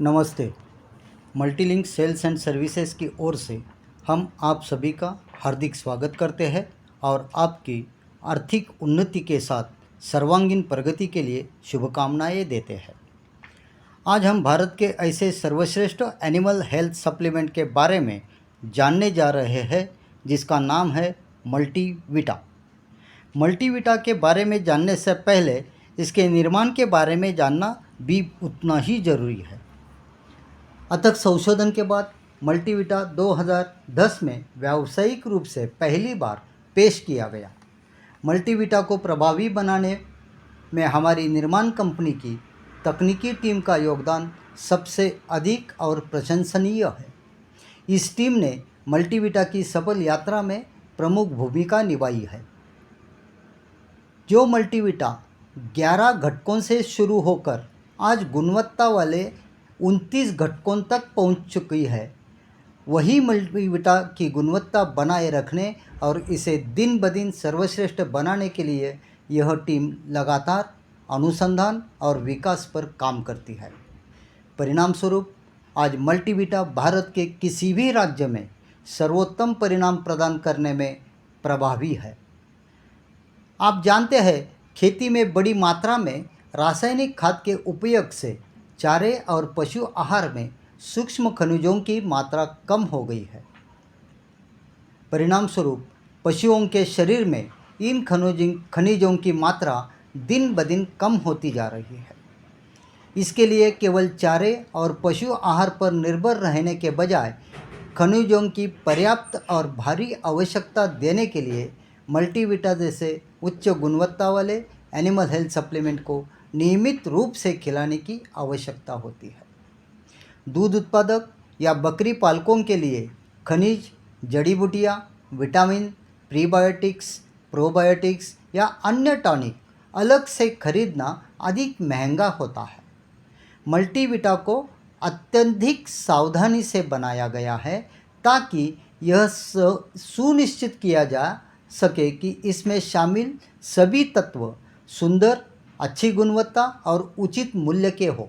नमस्ते। मल्टीलिंक sales and services की ओर से हम आप सभी का हार्दिक स्वागत करते हैं और आपकी आर्थिक उन्नति के साथ सर्वांगीण प्रगति के लिए शुभकामनाएं देते हैं। आज हम भारत के ऐसे सर्वश्रेष्ठ एनिमल हेल्थ सप्लीमेंट के बारे में जानने जा रहे हैं जिसका नाम है मल्टीविटा। मल्टीविटा के बारे में जानने से पहले इसके निर्माण के बारे में जानना भी उतना ही ज़रूरी है। अथक संशोधन के बाद मल्टीविटा 2010 में व्यावसायिक रूप से पहली बार पेश किया गया। मल्टीविटा को प्रभावी बनाने में हमारी निर्माण कंपनी की तकनीकी टीम का योगदान सबसे अधिक और प्रशंसनीय है। इस टीम ने मल्टीविटा की सफल यात्रा में प्रमुख भूमिका निभाई है। जो मल्टीविटा 11 घटकों से शुरू होकर आज गुणवत्ता वाले 29 घटकों तक पहुंच चुकी है, वही मल्टीविटा की गुणवत्ता बनाए रखने और इसे दिन ब दिन सर्वश्रेष्ठ बनाने के लिए यह टीम लगातार अनुसंधान और विकास पर काम करती है। परिणाम स्वरूप आज मल्टीविटा भारत के किसी भी राज्य में सर्वोत्तम परिणाम प्रदान करने में प्रभावी है। आप जानते हैं, खेती में बड़ी मात्रा में रासायनिक खाद के उपयोग से चारे और पशु आहार में सूक्ष्म खनिजों की मात्रा कम हो गई है। परिणाम स्वरूप पशुओं के शरीर में इन खनिजों की मात्रा दिन ब दिन कम होती जा रही है। इसके लिए केवल चारे और पशु आहार पर निर्भर रहने के बजाय खनिजों की पर्याप्त और भारी आवश्यकता देने के लिए मल्टीविटा जैसे उच्च गुणवत्ता वाले एनिमल हेल्थ सप्लीमेंट को नियमित रूप से खिलाने की आवश्यकता होती है। दूध उत्पादक या बकरी पालकों के लिए खनिज, जड़ी बूटियाँ, विटामिन, प्रीबायोटिक्स, प्रोबायोटिक्स या अन्य टॉनिक अलग से खरीदना अधिक महंगा होता है। मल्टीविटा को अत्यधिक सावधानी से बनाया गया है ताकि यह सुनिश्चित किया जा सके कि इसमें शामिल सभी तत्व सुंदर, अच्छी गुणवत्ता और उचित मूल्य के हो।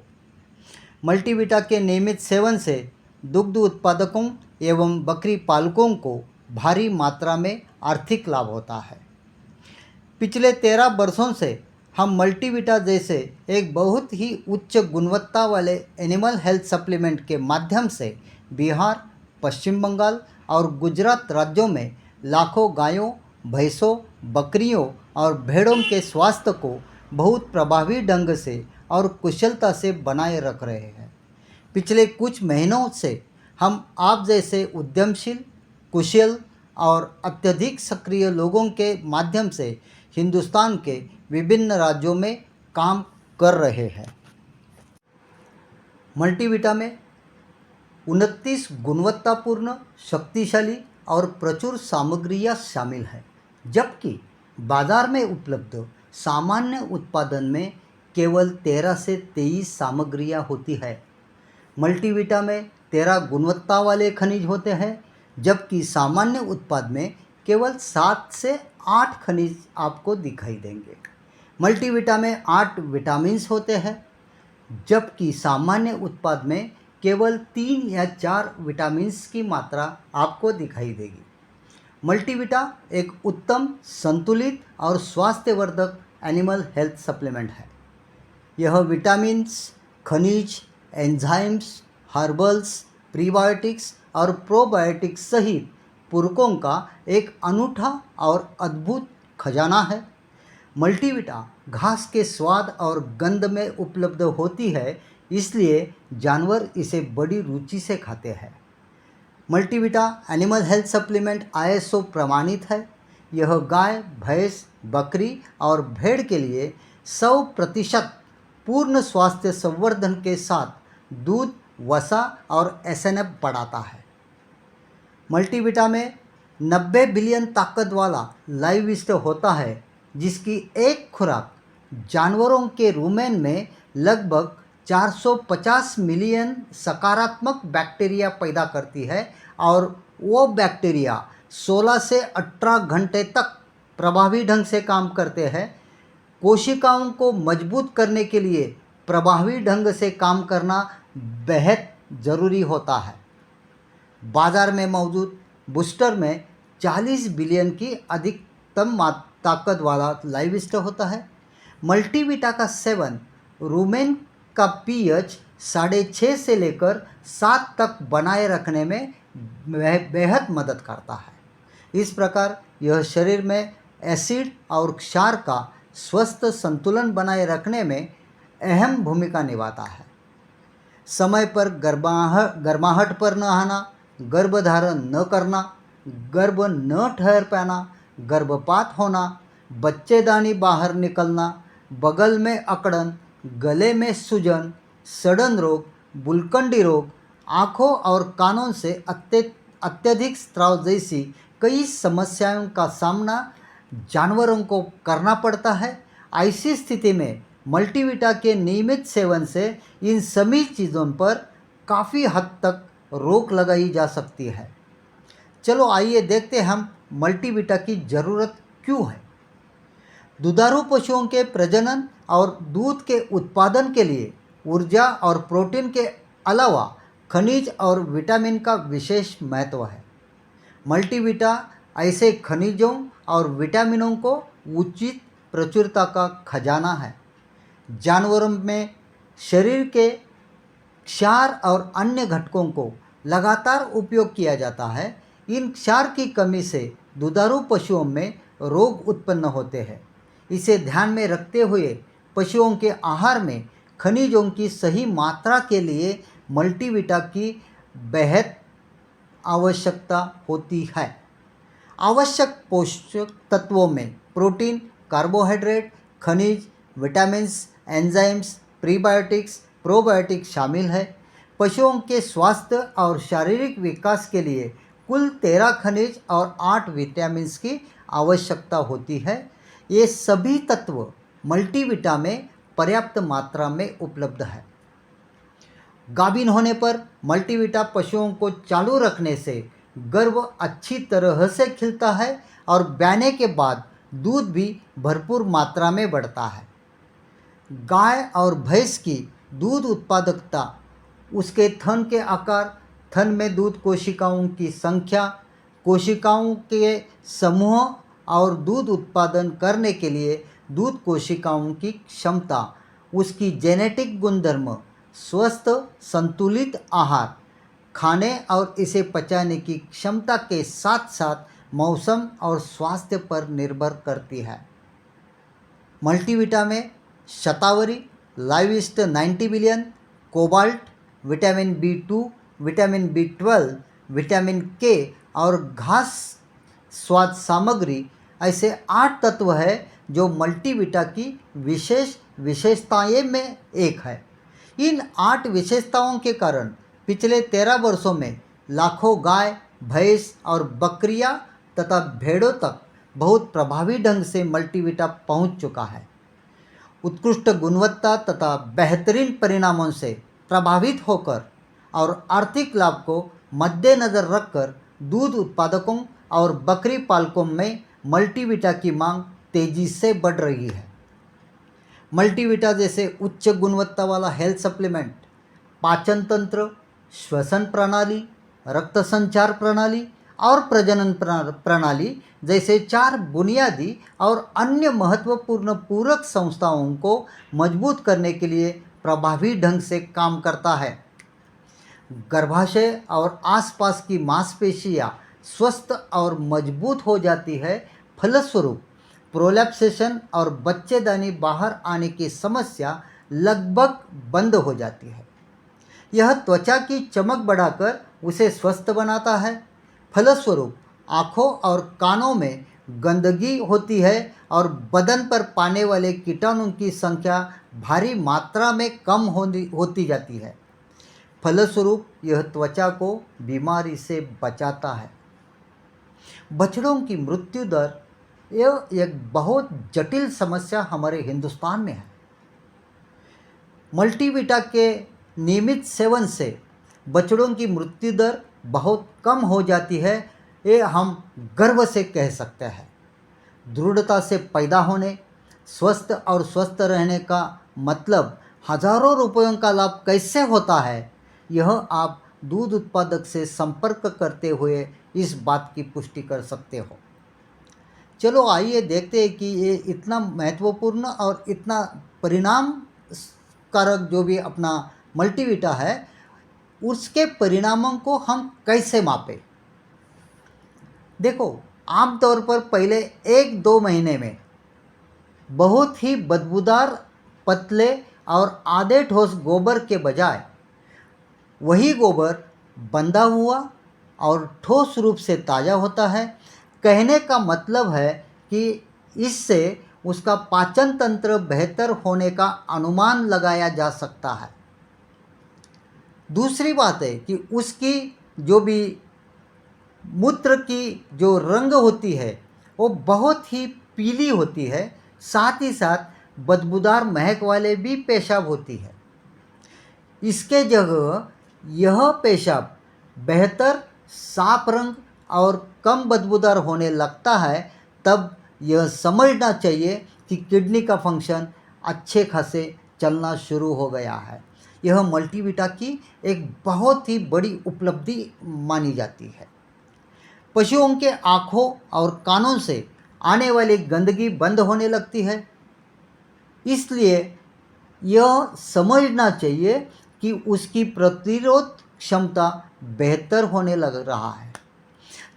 मल्टीविटा के नियमित सेवन से दुग्ध उत्पादकों एवं बकरी पालकों को भारी मात्रा में आर्थिक लाभ होता है। पिछले 13 वर्षों से हम मल्टीविटा जैसे एक बहुत ही उच्च गुणवत्ता वाले एनिमल हेल्थ सप्लीमेंट के माध्यम से बिहार, पश्चिम बंगाल और गुजरात राज्यों में लाखों गायों, भैंसों, बकरियों और भेड़ों के स्वास्थ्य को बहुत प्रभावी ढंग से और कुशलता से बनाए रख रहे हैं। पिछले कुछ महीनों से हम आप जैसे उद्यमशील, कुशल और अत्यधिक सक्रिय लोगों के माध्यम से हिंदुस्तान के विभिन्न राज्यों में काम कर रहे हैं। मल्टीविटा में 29 गुणवत्तापूर्ण, शक्तिशाली और प्रचुर सामग्रियां शामिल हैं, जबकि बाजार में उपलब्ध सामान्य उत्पादन में केवल 13 से 23 सामग्रियां होती है। मल्टीविटा में 13 गुणवत्ता वाले खनिज होते हैं, जबकि सामान्य उत्पाद में केवल 7 से 8 खनिज आपको दिखाई देंगे। मल्टीविटा में 8 विटामिन्स होते हैं, जबकि सामान्य उत्पाद में केवल 3 या 4 विटामिन्स की मात्रा आपको दिखाई देगी। मल्टीविटा एक उत्तम, संतुलित और स्वास्थ्यवर्धक एनिमल हेल्थ सप्लीमेंट है। यह विटामिन्स, खनिज, एंजाइम्स, हर्बल्स, प्रीबायोटिक्स और प्रोबायोटिक्स सहित पूरकों का एक अनूठा और अद्भुत खजाना है। मल्टीविटा घास के स्वाद और गंध में उपलब्ध होती है, इसलिए जानवर इसे बड़ी रुचि से खाते हैं। मल्टीविटा एनिमल हेल्थ सप्लीमेंट ISO प्रमाणित है। यह गाय, भैंस, बकरी और भेड़ के लिए 100% पूर्ण स्वास्थ्य संवर्धन के साथ दूध, वसा और SNF बढ़ाता है। मल्टीविटा में 90 बिलियन ताकत वाला लाइव ईस्ट होता है, जिसकी एक खुराक जानवरों के रुमेन में लगभग 450 मिलियन सकारात्मक बैक्टीरिया पैदा करती है और वो बैक्टीरिया 16 से 18 घंटे तक प्रभावी ढंग से काम करते हैं। कोशिकाओं को मजबूत करने के लिए प्रभावी ढंग से काम करना बेहद ज़रूरी होता है। बाज़ार में मौजूद बूस्टर में 40 बिलियन की अधिकतम ताकत वाला लाइविस्ट होता है। मल्टीविटा का सेवन रूमेन का पीएच 6.5 से लेकर 7 तक बनाए रखने में बेहद मदद करता है। इस प्रकार यह शरीर में एसिड और क्षार का स्वस्थ संतुलन बनाए रखने में अहम भूमिका निभाता है। समय पर गर्माहट पर न आना, गर्भधारण न करना, गर्भ न ठहर पाना, गर्भपात होना, बच्चेदानी बाहर निकलना, बगल में अकड़न, गले में सूजन, सड़न रोग, बुलकंडी रोग, आँखों और कानों से अत्यधिक स्राव जैसी कई समस्याओं का सामना जानवरों को करना पड़ता है। ऐसी स्थिति में मल्टीविटा के नियमित सेवन से इन सभी चीज़ों पर काफ़ी हद तक रोक लगाई जा सकती है। चलो आइए देखते हम मल्टीविटा की ज़रूरत क्यों है। दुधारू पशुओं के प्रजनन और दूध के उत्पादन के लिए ऊर्जा और प्रोटीन के अलावा खनिज और विटामिन का विशेष महत्व है। मल्टीविटा ऐसे खनिजों और विटामिनों को उचित प्रचुरता का खजाना है। जानवरों में शरीर के क्षार और अन्य घटकों को लगातार उपयोग किया जाता है। इन क्षार की कमी से दुधारू पशुओं में रोग उत्पन्न होते हैं। इसे ध्यान में रखते हुए पशुओं के आहार में खनिजों की सही मात्रा के लिए मल्टीविटा की बेहद आवश्यकता होती है। आवश्यक पोषक तत्वों में प्रोटीन, कार्बोहाइड्रेट, खनिज, विटामिन्स, एंजाइम्स, प्रीबायोटिक्स, प्रोबायोटिक्स शामिल है। पशुओं के स्वास्थ्य और शारीरिक विकास के लिए कुल 13 खनिज और 8 विटामिन्स की आवश्यकता होती है। ये सभी तत्व मल्टीविटा में पर्याप्त मात्रा में उपलब्ध है। गाभिन होने पर मल्टीविटा पशुओं को चालू रखने से गर्भ अच्छी तरह से खिलता है और ब्याने के बाद दूध भी भरपूर मात्रा में बढ़ता है। गाय और भैंस की दूध उत्पादकता, उसके थन के आकार, थन में दूध कोशिकाओं की संख्या, कोशिकाओं के समूह और दूध उत्पादन करने के लिए दूध कोशिकाओं की क्षमता, उसकी जेनेटिक गुणधर्म, स्वस्थ संतुलित आहार खाने और इसे पचाने की क्षमता के साथ साथ मौसम और स्वास्थ्य पर निर्भर करती है। मल्टीविटा में शतावरी, लाइविस्ट 90 billion, cobalt, vitamin B2, vitamin B12, vitamin K और घास स्वाद सामग्री ऐसे 8 तत्व है जो मल्टीविटा की विशेषताएं में एक है। इन 8 विशेषताओं के कारण पिछले 13 वर्षों में लाखों गाय, भैंस और बकरियां तथा भेड़ों तक बहुत प्रभावी ढंग से मल्टीविटा पहुंच चुका है। उत्कृष्ट गुणवत्ता तथा बेहतरीन परिणामों से प्रभावित होकर और आर्थिक लाभ को मद्देनज़र रखकर दूध उत्पादकों और बकरी पालकों में मल्टीविटा की मांग तेज़ी से बढ़ रही है। मल्टीविटा जैसे उच्च गुणवत्ता वाला हेल्थ सप्लीमेंट पाचन तंत्र, श्वसन प्रणाली, रक्त संचार प्रणाली और प्रजनन प्रणाली जैसे 4 बुनियादी और अन्य महत्वपूर्ण पूरक संस्थाओं को मजबूत करने के लिए प्रभावी ढंग से काम करता है। गर्भाशय और आसपास की मांसपेशियां स्वस्थ और मजबूत हो जाती है। फलस्वरूप प्रोलैप्सेशन और बच्चेदानी बाहर आने की समस्या लगभग बंद हो जाती है। यह त्वचा की चमक बढ़ाकर उसे स्वस्थ बनाता है। फलस्वरूप आँखों और कानों में गंदगी होती है और बदन पर पाने वाले कीटाणुओं की संख्या भारी मात्रा में कम होती जाती है। फलस्वरूप यह त्वचा को बीमारी से बचाता है। बछड़ों की मृत्यु दर यह एक बहुत जटिल समस्या हमारे हिंदुस्तान में है। मल्टीविटा के नियमित सेवन से बछड़ों की मृत्यु दर बहुत कम हो जाती है, ये हम गर्व से कह सकते हैं। दृढ़ता से पैदा होने, स्वस्थ और स्वस्थ रहने का मतलब हजारों रुपयों का लाभ कैसे होता है, यह आप दूध उत्पादक से संपर्क करते हुए इस बात की पुष्टि कर सकते हो। चलो आइए देखते हैं कि ये इतना महत्वपूर्ण और इतना परिणाम कारक जो भी अपना मल्टीविटा है, उसके परिणामों को हम कैसे मापें। देखो, आमतौर पर पहले 1-2 महीने में बहुत ही बदबूदार, पतले और आधे ठोस गोबर के बजाय वही गोबर बंधा हुआ और ठोस रूप से ताज़ा होता है। कहने का मतलब है कि इससे उसका पाचन तंत्र बेहतर होने का अनुमान लगाया जा सकता है। दूसरी बात है कि उसकी जो भी मूत्र की जो रंग होती है वो बहुत ही पीली होती है, साथ ही साथ बदबूदार महक वाले भी पेशाब होती है। इसके जगह यह पेशाब बेहतर साफ रंग और कम बदबूदार होने लगता है, तब यह समझना चाहिए कि किडनी का फंक्शन अच्छे खासे चलना शुरू हो गया है। यह मल्टीविटा की एक बहुत ही बड़ी उपलब्धि मानी जाती है। पशुओं के आँखों और कानों से आने वाली गंदगी बंद होने लगती है, इसलिए यह समझना चाहिए कि उसकी प्रतिरोध क्षमता बेहतर होने लग रहा है।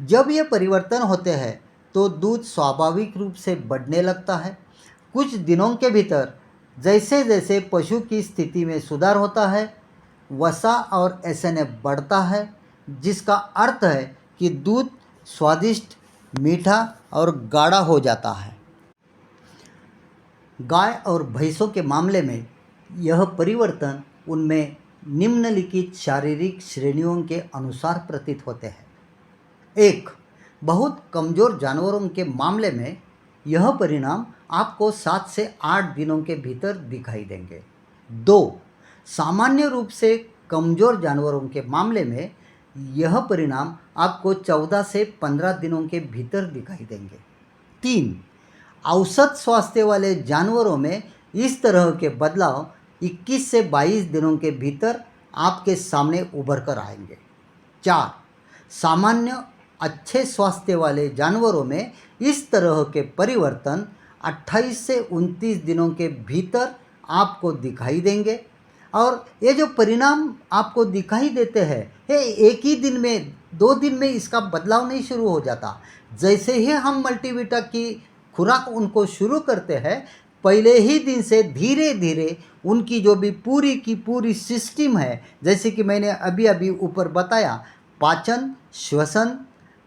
जब ये परिवर्तन होते हैं तो दूध स्वाभाविक रूप से बढ़ने लगता है। कुछ दिनों के भीतर जैसे जैसे पशु की स्थिति में सुधार होता है, वसा और एसएनएफ बढ़ता है, जिसका अर्थ है कि दूध स्वादिष्ट, मीठा और गाढ़ा हो जाता है। गाय और भैंसों के मामले में यह परिवर्तन उनमें निम्नलिखित शारीरिक श्रेणियों के अनुसार प्रतीत होते हैं। 1. बहुत कमज़ोर जानवरों के मामले में यह परिणाम आपको 7 से 8 दिनों के भीतर दिखाई देंगे। 2. सामान्य रूप से कमज़ोर जानवरों के मामले में यह परिणाम आपको 14 से 15 दिनों के भीतर दिखाई देंगे। 3. औसत स्वास्थ्य वाले जानवरों में इस तरह के बदलाव 21 से 22 दिनों के भीतर आपके सामने उभर कर आएंगे। 4. सामान्य अच्छे स्वास्थ्य वाले जानवरों में इस तरह के परिवर्तन 28 से 29 दिनों के भीतर आपको दिखाई देंगे। और ये जो परिणाम आपको दिखाई देते हैं, ये एक ही दिन में, 2 दिन में इसका बदलाव नहीं शुरू हो जाता। जैसे ही हम मल्टीविटा की खुराक उनको शुरू करते हैं, पहले ही दिन से धीरे धीरे उनकी जो भी पूरी की पूरी सिस्टम है, जैसे कि मैंने अभी अभी ऊपर बताया, पाचन, श्वसन,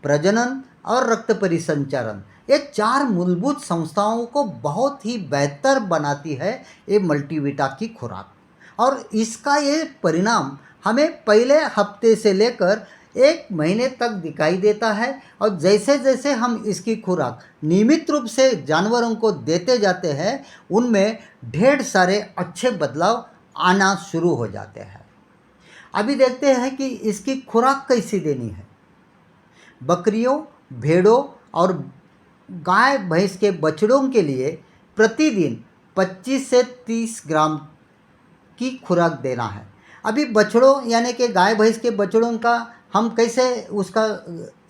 प्रजनन और रक्त परिसंचरण, ये 4 मूलभूत संस्थाओं को बहुत ही बेहतर बनाती है ये मल्टीविटा की खुराक। और इसका ये परिणाम हमें पहले हफ्ते से लेकर 1 महीने तक दिखाई देता है। और जैसे जैसे हम इसकी खुराक नियमित रूप से जानवरों को देते जाते हैं, उनमें ढेर सारे अच्छे बदलाव आना शुरू हो जाते हैं। अभी देखते हैं कि इसकी खुराक कैसी देनी है। बकरियों, भेड़ों और गाय भैंस के बछड़ों के लिए प्रतिदिन 25 से 30 ग्राम की खुराक देना है। अभी बछड़ों यानी कि गाय भैंस के बछड़ों का हम कैसे उसका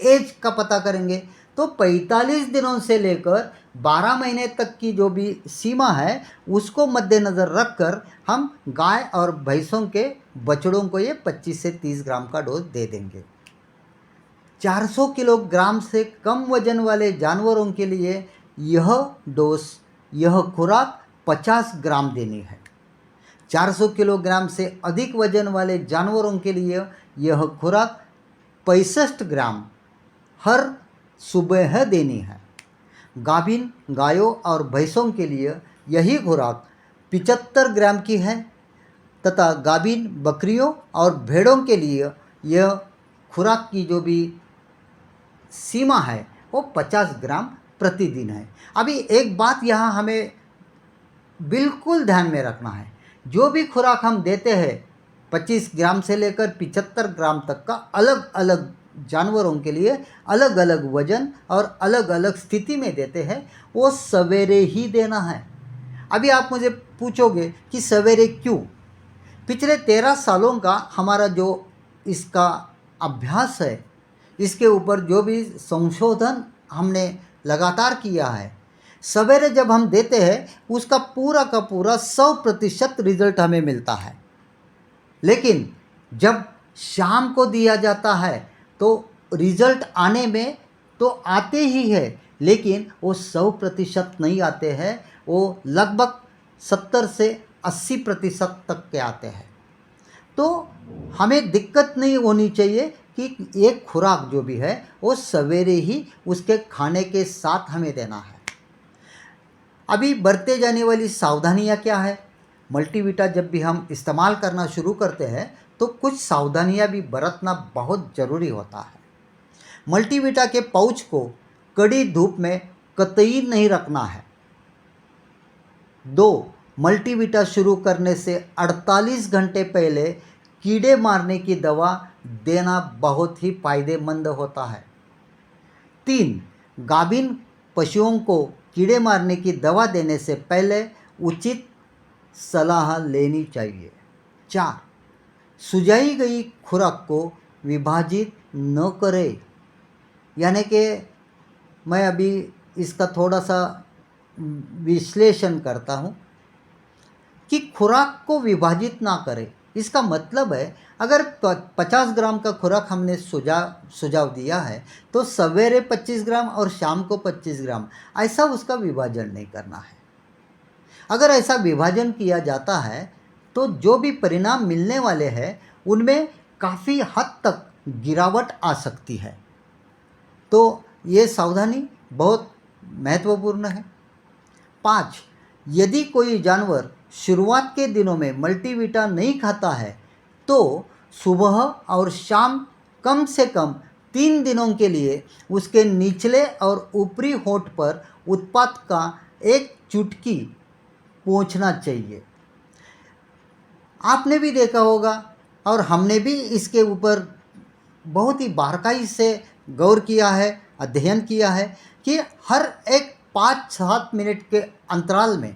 एज का पता करेंगे, तो 45 दिनों से लेकर 12 महीने तक की जो भी सीमा है उसको मद्देनज़र रखकर हम गाय और भैंसों के बछड़ों को ये 25 से 30 ग्राम का डोज दे देंगे। 400 किलोग्राम से कम वजन वाले जानवरों के लिए यह खुराक 50 ग्राम देनी है। 400 किलोग्राम से अधिक वजन वाले जानवरों के लिए यह खुराक 65 ग्राम हर सुबह देनी है। गाभिन गायों और भैंसों के लिए यही खुराक 75 ग्राम की है तथा गाभिन बकरियों और भेड़ों के लिए यह खुराक की जो भी सीमा है वो 50 ग्राम प्रतिदिन है। अभी एक बात यहाँ हमें बिल्कुल ध्यान में रखना है, जो भी खुराक हम देते हैं 25 ग्राम से लेकर 75 ग्राम तक का अलग अलग जानवरों के लिए अलग अलग वजन और अलग अलग स्थिति में देते हैं, वो सवेरे ही देना है। अभी आप मुझे पूछोगे कि सवेरे क्यों? पिछले 13 सालों का हमारा जो इसका अभ्यास है, इसके ऊपर जो भी संशोधन हमने लगातार किया है, सवेरे जब हम देते हैं उसका पूरा का पूरा 100% रिजल्ट हमें मिलता है। लेकिन जब शाम को दिया जाता है तो रिजल्ट आने में तो आते ही है, लेकिन वो 100% नहीं आते हैं, वो लगभग 70 से 80% तक के आते हैं। तो हमें दिक्कत नहीं होनी चाहिए कि एक खुराक जो भी है वो सवेरे ही उसके खाने के साथ हमें देना है। अभी बरते जाने वाली सावधानियां क्या है? मल्टीविटा जब भी हम इस्तेमाल करना शुरू करते हैं तो कुछ सावधानियां भी बरतना बहुत ज़रूरी होता है। मल्टीविटा के पाउच को कड़ी धूप में कतई नहीं रखना है। 2, मल्टीविटा शुरू करने से 48 घंटे पहले कीड़े मारने की दवा देना बहुत ही फायदेमंद होता है। 3, गाभिन पशुओं को कीड़े मारने की दवा देने से पहले उचित सलाह लेनी चाहिए। 4, सुझाई गई खुराक को विभाजित न करें। यानी कि मैं अभी इसका थोड़ा सा विश्लेषण करता हूँ कि खुराक को विभाजित ना करें। इसका मतलब है अगर 50 ग्राम का खुराक हमने सुझाव दिया है तो सवेरे 25 ग्राम और शाम को 25 ग्राम, ऐसा उसका विभाजन नहीं करना है। अगर ऐसा विभाजन किया जाता है तो जो भी परिणाम मिलने वाले हैं उनमें काफ़ी हद तक गिरावट आ सकती है। तो ये सावधानी बहुत महत्वपूर्ण है। 5, यदि कोई जानवर शुरुआत के दिनों में मल्टीविटा नहीं खाता है तो सुबह और शाम कम से कम 3 दिनों के लिए उसके निचले और ऊपरी होंठ पर उत्पाद का एक चुटकी पोंछना चाहिए। आपने भी देखा होगा और हमने भी इसके ऊपर बहुत ही बारीकाई से गौर किया है, अध्ययन किया है कि हर एक 5-7 मिनट के अंतराल में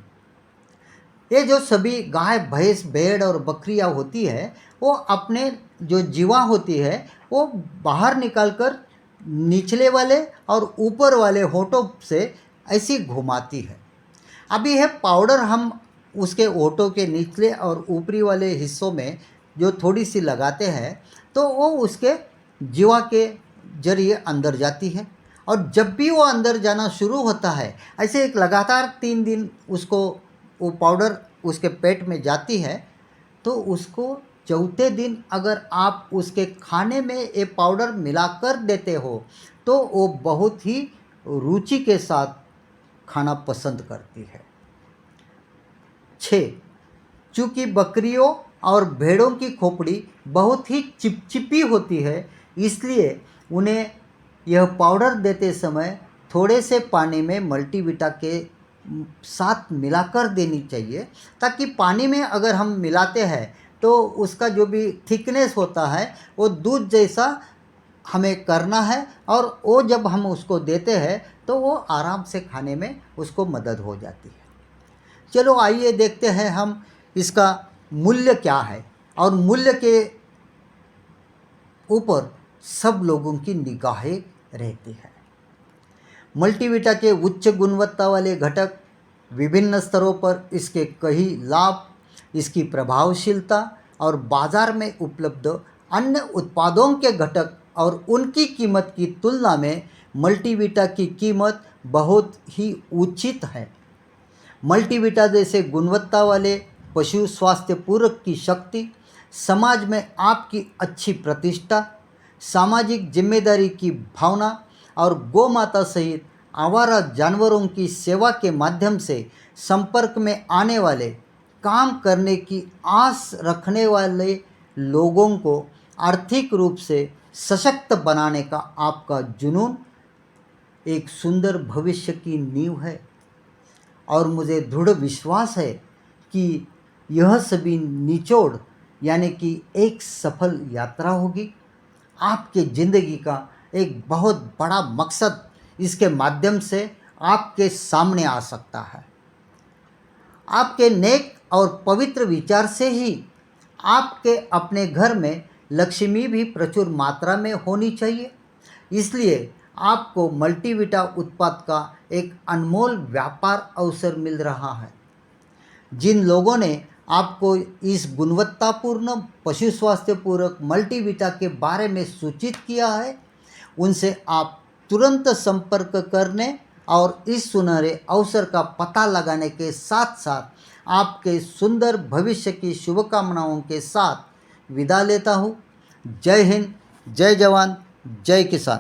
ये जो सभी गाय, भैंस, भेड़ और बकरियां होती है वो अपने जो जीवा होती है वो बाहर निकालकर निचले वाले और ऊपर वाले होठों से ऐसी घुमाती है। अभी यह पाउडर हम उसके होठों के निचले और ऊपरी वाले हिस्सों में जो थोड़ी सी लगाते हैं तो वो उसके जीवा के जरिए अंदर जाती है, और जब भी वो अंदर जाना शुरू होता है ऐसे एक लगातार 3 दिन उसको वो पाउडर उसके पेट में जाती है तो उसको चौथे दिन अगर आप उसके खाने में ये पाउडर मिलाकर देते हो तो वो बहुत ही रुचि के साथ खाना पसंद करती है। 6, चूँकि बकरियों और भेड़ों की खोपड़ी बहुत ही चिपचिपी होती है इसलिए उन्हें यह पाउडर देते समय थोड़े से पानी में मल्टीविटा के साथ मिलाकर देनी चाहिए, ताकि पानी में अगर हम मिलाते हैं तो उसका जो भी थिकनेस होता है वो दूध जैसा हमें करना है, और वो जब हम उसको देते हैं तो वो आराम से खाने में उसको मदद हो जाती है। चलो आइए देखते हैं हम इसका मूल्य क्या है, और मूल्य के ऊपर सब लोगों की निगाहें रहती है। मल्टीविटा के उच्च गुणवत्ता वाले घटक, विभिन्न स्तरों पर इसके कई लाभ, इसकी प्रभावशीलता और बाजार में उपलब्ध अन्य उत्पादों के घटक और उनकी कीमत की तुलना में मल्टीविटा की कीमत बहुत ही उचित है। मल्टीविटा जैसे गुणवत्ता वाले पशु स्वास्थ्य पूरक की शक्ति, समाज में आपकी अच्छी प्रतिष्ठा, सामाजिक जिम्मेदारी की भावना और गौ माता सहित आवारा जानवरों की सेवा के माध्यम से संपर्क में आने वाले, काम करने की आस रखने वाले लोगों को आर्थिक रूप से सशक्त बनाने का आपका जुनून एक सुंदर भविष्य की नींव है, और मुझे दृढ़ विश्वास है कि यह सभी निचोड़ यानी कि एक सफल यात्रा होगी। आपके ज़िंदगी का एक बहुत बड़ा मकसद इसके माध्यम से आपके सामने आ सकता है। आपके नेक और पवित्र विचार से ही आपके अपने घर में लक्ष्मी भी प्रचुर मात्रा में होनी चाहिए। इसलिए आपको मल्टीविटा उत्पाद का एक अनमोल व्यापार अवसर मिल रहा है। जिन लोगों ने आपको इस गुणवत्तापूर्ण पशु स्वास्थ्य पूरक मल्टीविटा के बारे में सूचित किया है, उनसे आप तुरंत संपर्क करने और इस सुनहरे अवसर का पता लगाने के साथ साथ आपके सुंदर भविष्य की शुभकामनाओं के साथ विदा लेता हूँ। जय हिंद, जय जवान, जय किसान।